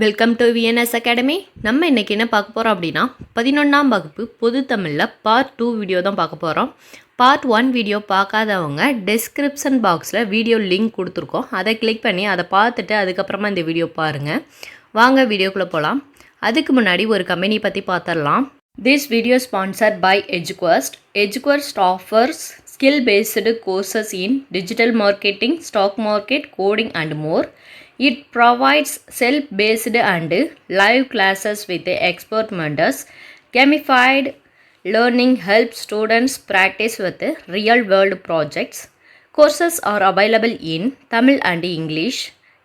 Welcome to VNS academy. நம்ம இன்றைக்கி என்ன பார்க்க போகிறோம் அப்படின்னா 11ஆம் வகுப்பு பொது தமிழில் பார்ட் 2 வீடியோ தான் பார்க்க போகிறோம். பார்ட் 1 வீடியோ பார்க்காதவங்க டிஸ்கிரிப்ஷன் பாக்ஸில் வீடியோ லிங்க் கொடுத்துருக்கோம். அதை கிளிக் பண்ணி அதை பார்த்துட்டு அதுக்கப்புறமா இந்த வீடியோ பாருங்கள். வாங்க வீடியோக்குள்ளே போகலாம். அதுக்கு முன்னாடி ஒரு கம்பெனி பற்றி பார்த்துடலாம். This video is sponsored by EduQuest. EduQuest offers skill-based courses in digital marketing, stock market, coding and more. It provides self-paced and live classes with expert mentors. Gamified learning helps students practice with real-world projects. Courses are available in Tamil and English.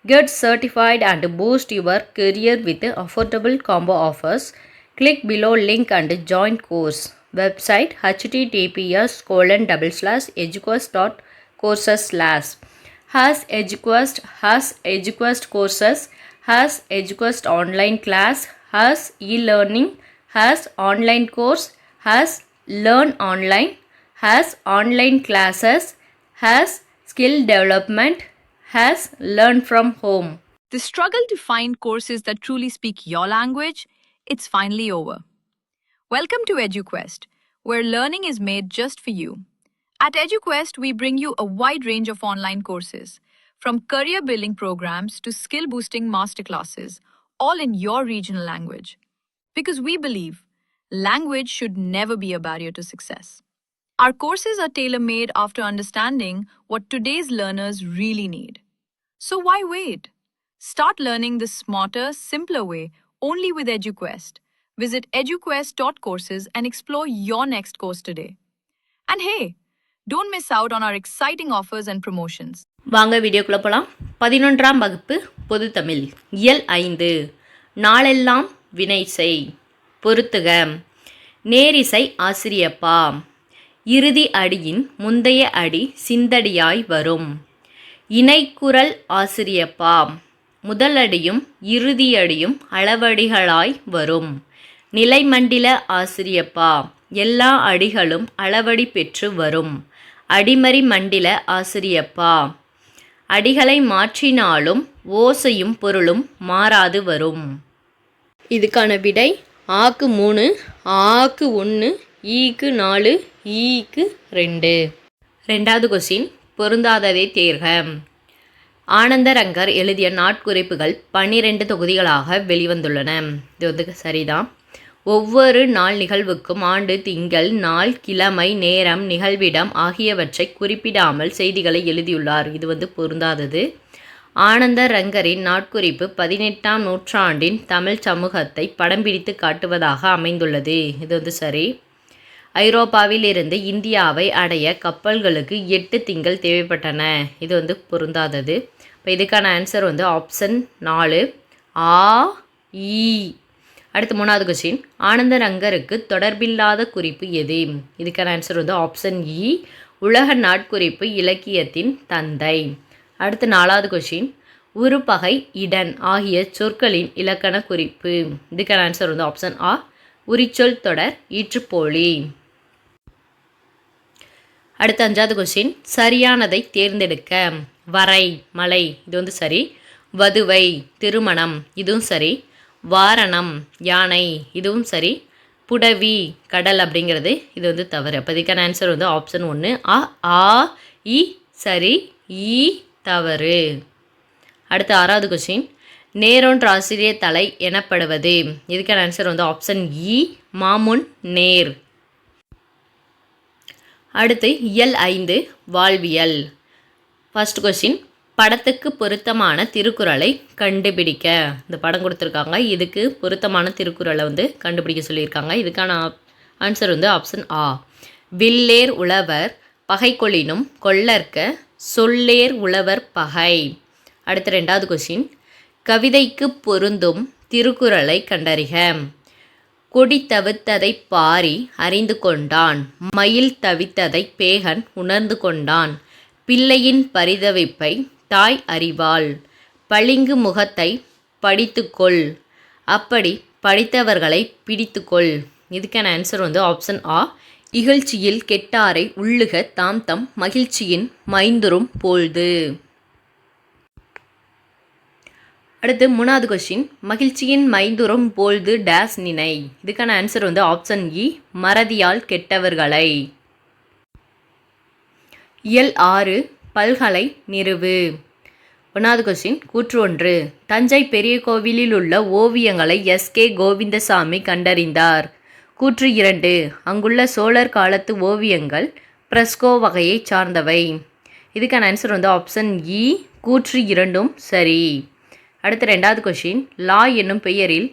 Get certified and boost your career with affordable combo offers. Click below link and join course. Website https://eduquest.courses/ has EduQuest courses, has EduQuest online class, has e-learning, has online course, has learn online, has online classes, has skill development, has learn from home. The struggle to find courses that truly speak your language, it's finally over. Welcome to EduQuest, where learning is made just for you. At EduQuest, we bring you a wide range of online courses, from career building programs to skill boosting masterclasses, all in your regional language. Because we believe language should never be a barrier to success. Our courses are tailor-made after understanding what today's learners really need. So why wait? Start learning the smarter, simpler way only with EduQuest. Visit eduquest.courses and explore your next course today. And hey, don't miss out on our exciting offers and promotions. வாங்க வீடியோக்குள்ளே போகலாம். 11ஆம் வகுப்பு பொது தமிழ் இயல் 5 நாளெல்லாம் வினை செய். பொறுத்துக. நேரிசை ஆசிரியப்பா. இறுதி அடியின் முந்தைய அடி சிந்தடியாய் வரும். இணைக்குரல் ஆசிரியப்பா. முதலடியும் இறுதியடியும் அளவடிகளாய் வரும். நிலைமண்டில ஆசிரியப்பா. எல்லா அடிகளும் அளவடி பெற்று வரும். அடிமறி மண்டில ஆசிரியப்பா. அடிகளை மாற்றினாலும் ஓசையும் பொருளும் மாறாது வரும். இதுக்கான விடை ஆக்கு 3, ஆக்கு 1, ஈக்கு 4, ஈக்கு 2. ரெண்டாவது கொஸ்டின் பொருந்தாததை தேர்க. ஆனந்தரங்கர் எழுதிய நாட்குறிப்புகள் 12 தொகுதிகளாக வெளிவந்துள்ளன. இது சரிதான். ஒவ்வொரு நாள் நிகழ்வுக்கும் ஆண்டு, திங்கள், நாள், கிழமை, நேரம், நிகழ்விடம் ஆகியவற்றை குறிப்பிடாமல் செய்திகளை எழுதியுள்ளார். இது பொருந்தாதது. ஆனந்தரங்கரின் நாட்குறிப்பு 18ஆம் நூற்றாண்டின் தமிழ் சமூகத்தை படம் பிடித்து காட்டுவதாக அமைந்துள்ளது. இது சரி. ஐரோப்பாவில் இருந்து இந்தியாவை அடைய கப்பல்களுக்கு 8 திங்கள் தேவைப்பட்டன. இது பொருந்தாதது. இப்போ இதுக்கான ஆன்சர் ஆப்ஷன் 4 ஆ ஈ. அடுத்து 3வது கொஸ்டின் ஆனந்தரங்கருக்கு தொடர்பில்லாத குறிப்பு எது? இதுக்கான ஆன்சர் ஆப்ஷன் இ உலக நாட்குறிப்பு இலக்கியத்தின் தந்தை. அடுத்து 4வது கொஸ்டின் உருபகை இடன் ஆகிய சொற்களின் இலக்கண குறிப்பு. இதுக்கான ஆன்சர் ஆப்ஷன் ஆ உரிச்சொல் தொடர் ஈற்றுப்போலி. அடுத்து 5வது கொஸ்டின் சரியானதை தேர்ந்தெடுக்க. வரை மலை, இது சரி. வதுவை திருமணம், இதுவும் சரி. வாரணம் யானை, இதுவும் சரி. புடவி கடல் அப்படிங்கிறது இது தவறு. அப்போ இதுக்கான ஆன்சர் ஆப்ஷன் 1 ஆ இ சரி, ஈ தவறு. அடுத்து 6வது கொஸ்டின் நேரொன்று ஆசிரியர் தலை எனப்படுவது. இதுக்கான ஆன்சர் ஆப்ஷன் இ மாமுன் நேர். அடுத்து இயல் 5 வாழ்வியல். ஃபர்ஸ்ட் கொஸ்டின் படத்துக்கு பொருத்தமான திருக்குறளை கண்டுபிடிக்க. இந்த படம் கொடுத்துருக்காங்க, இதுக்கு பொருத்தமான திருக்குறளை கண்டுபிடிக்க சொல்லியிருக்காங்க. இதுக்கான ஆன்சர் ஆப்ஷன் ஆ வில்லேர் உழவர் பகை கொளினும் கொள்ளற்க சொல்லேர் உழவர் பகை. அடுத்த 2வது கொஸ்டின் கவிதைக்கு பொருந்தும் திருக்குறளை கண்டறிக. கொடி தவித்ததை பாரி அறிந்து கொண்டான், மயில் தவித்ததை பேகன் உணர்ந்து கொண்டான், பிள்ளையின் பரிதவிப்பை தாய் அறிவாள், பளிங்கு முகத்தை படித்துக்கொள், அப்படி படித்தவர்களை பிடித்துக்கொள். இதுக்கான ஆன்சர் ஆப்ஷன் ஆ இகழ்ச்சியில் கெட்டாரை உள்ளுக தாம் தம் மகிழ்ச்சியின் மைந்துரும் போல்து. அடுத்து 3வது கொஸ்டின், மகிழ்ச்சியின் மைந்துறும் போழ்து டேஸ் நினை. இதுக்கான ஆன்சர் வந்து ஆப்ஷன் இ, மறதியால் கெட்டவர்களை. இயல் 6 பல்கலை நிறுவு. 1வது கொஸ்டின், கூற்று 1, தஞ்சை பெரிய கோவிலில் உள்ள ஓவியங்களை எஸ்.கே. கோவிந்தசாமி கண்டறிந்தார். கூற்று 2, அங்குள்ள சோழர் காலத்து ஓவியங்கள் பிரஸ்கோ வகையை சார்ந்தவை. இதுக்கான ஆன்சர் வந்து ஆப்ஷன் இ, கூற்று 2ம் சரி. அடுத்து 2வது கொஸ்டின், லா என்னும் பெயரில்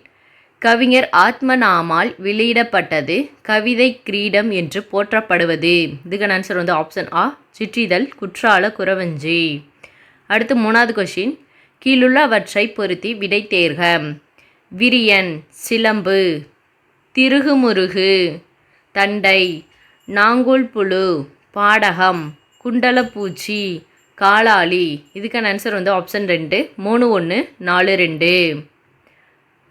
கவிஞர் ஆத்மநாமால் வெளியிடப்பட்டது கவிதை கிரீடம் என்று போற்றப்படுவது. இதுக்கான ஆன்சர் வந்து ஆப்ஷன் ஆ, சிற்றிதழ் குற்றால குறவஞ்சி. அடுத்து 3வது கொஸ்டின், கீழுள்ளவற்றை பொருத்தி விடை தேர்க. விரியன், சிலம்பு, திருகுமுருகு, தண்டை, நாங்கூல் புழு, பாடகம், குண்டலப்பூச்சி, காலாளி. இதுக்கான ஆன்சர் வந்து ஆப்ஷன் 2, 3, 1, 4, 2.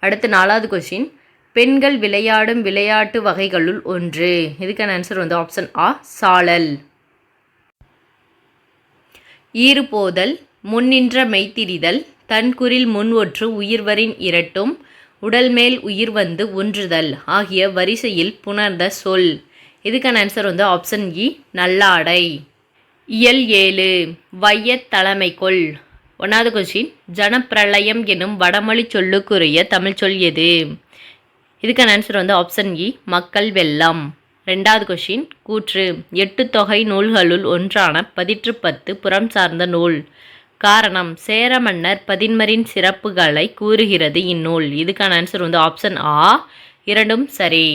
அடுத்து 4வது கொஸ்டின், பெண்கள் விளையாடும் விளையாட்டு வகைகளுள் ஒன்று. இதுக்கான ஆன்சர் வந்து ஆப்ஷன் ஆ, சாழல். ஈறுபோதல், முன்னின்ற மெய்த்திரிதல், தன்குறில் முன் ஒற்று உயிர்வரின் இரட்டும், உடல் மேல் உயிர் வந்து ஒன்றுதல் ஆகிய வரிசையில் புணர்ந்த சொல். இதுக்கான ஆன்சர் வந்து ஆப்ஷன் இ, நல்லாடை. இயல் 7 வையத் தலைமைக்கொள். 1வது கொஸ்டின், ஜனப்பிரளயம் எனும் வடமொழி சொல்லுக்குரிய தமிழ் சொல் எது? இதுக்கான ஆன்சர் வந்து ஆப்ஷன் இ, மக்கள் வெள்ளம். 2வது கொஸ்டின், கூற்று 8 தொகை நூல்களுள் ஒன்றான 10 புறம் சார்ந்த நூல். காரணம், சேர மன்னர் பதின்மரின் சிறப்புகளை கூறுகிறது இந்நூல். இதுக்கான ஆன்சர் வந்து ஆப்ஷன் ஆ, 2ம் சரி.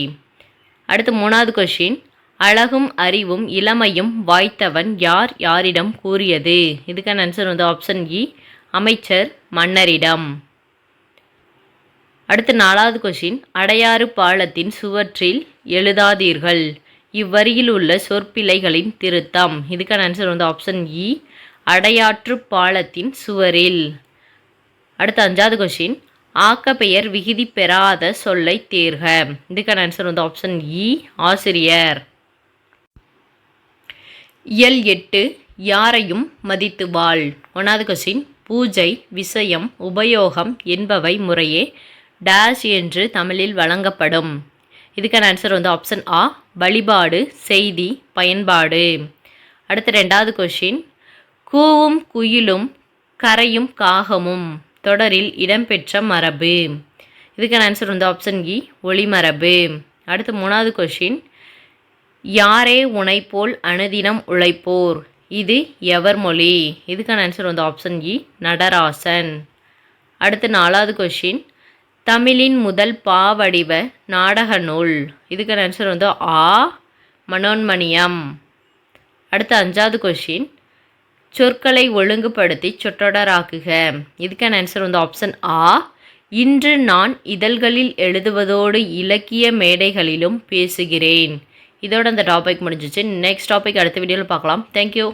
அடுத்து 3வது கொஸ்டின், அழகும் அறிவும் இளமையும் வாய்த்தவன் யார் யாரிடம் கூறியது? இதுக்கான ஆன்சர் வந்து ஆப்ஷன் இ, அமைச்சர் மன்னரிடம். அடுத்து 4வது கொஸ்டின், அடையாறு பாலத்தின் சுவற்றில் எழுதாதீர்கள். இவ்வரியில் உள்ள சொற்பிழைகளின் திருத்தம். இதுக்கான ஆன்சர் வந்து ஆப்ஷன் இ, அடையாற்று பாலத்தின் சுவரில். அடுத்து 5வது கொஸ்டின், ஆக்க பெயர் விகுதி பெறாத சொல்லை தேர்க. இதுக்கான ஆன்சர் வந்து ஆப்ஷன் இ, ஆசிரியர். இயல் 8 யாரையும் மதித்து வாழ். 1வது கொஸ்டின், பூஜை, விஷயம், உபயோகம் என்பவை முறையே டேஷ் என்று தமிழில் வழங்கப்படும். இதுக்கான ஆன்சர் வந்து ஆப்ஷன் ஆ, வழிபாடு, செய்தி, பயன்பாடு. அடுத்து 2வது கொஸ்டின், கூவும் குயிலும் கரையும் காகமும் தொடரில் இடம்பெற்ற மரபு. இதுக்கான ஆன்சர் வந்து ஆப்ஷன் இ, ஒளிமரபு. அடுத்து 3வது கொஸ்டின், யாரே உனைப்போல் அனுதினம் உழைப்போர். இது எவர் மொழி? இதுக்கான ஆன்சர் வந்து ஆப்ஷன் இ, நடராசன். அடுத்து 4வது கொஸ்டின், தமிழின் முதல் பாவடிவ நாடக நூல். இதுக்கான ஆன்சர் வந்து ஆ, மனோன்மணியம். அடுத்து 5வது கொஸ்டின், சொற்களை ஒழுங்குபடுத்தி சொற்றொடராக்குக. இதுக்கான ஆன்சர் வந்து ஆப்ஷன் ஆ, இன்று நான் இதழ்களில் எழுதுவதோடு இலக்கிய மேடைகளிலும் பேசுகிறேன். இதோட அந்த டாபிக் முடிஞ்சிச்சு. நெக்ஸ்ட் டாபிக் அடுத்த வீடியோவில் பார்க்கலாம். தேங்க்யூ.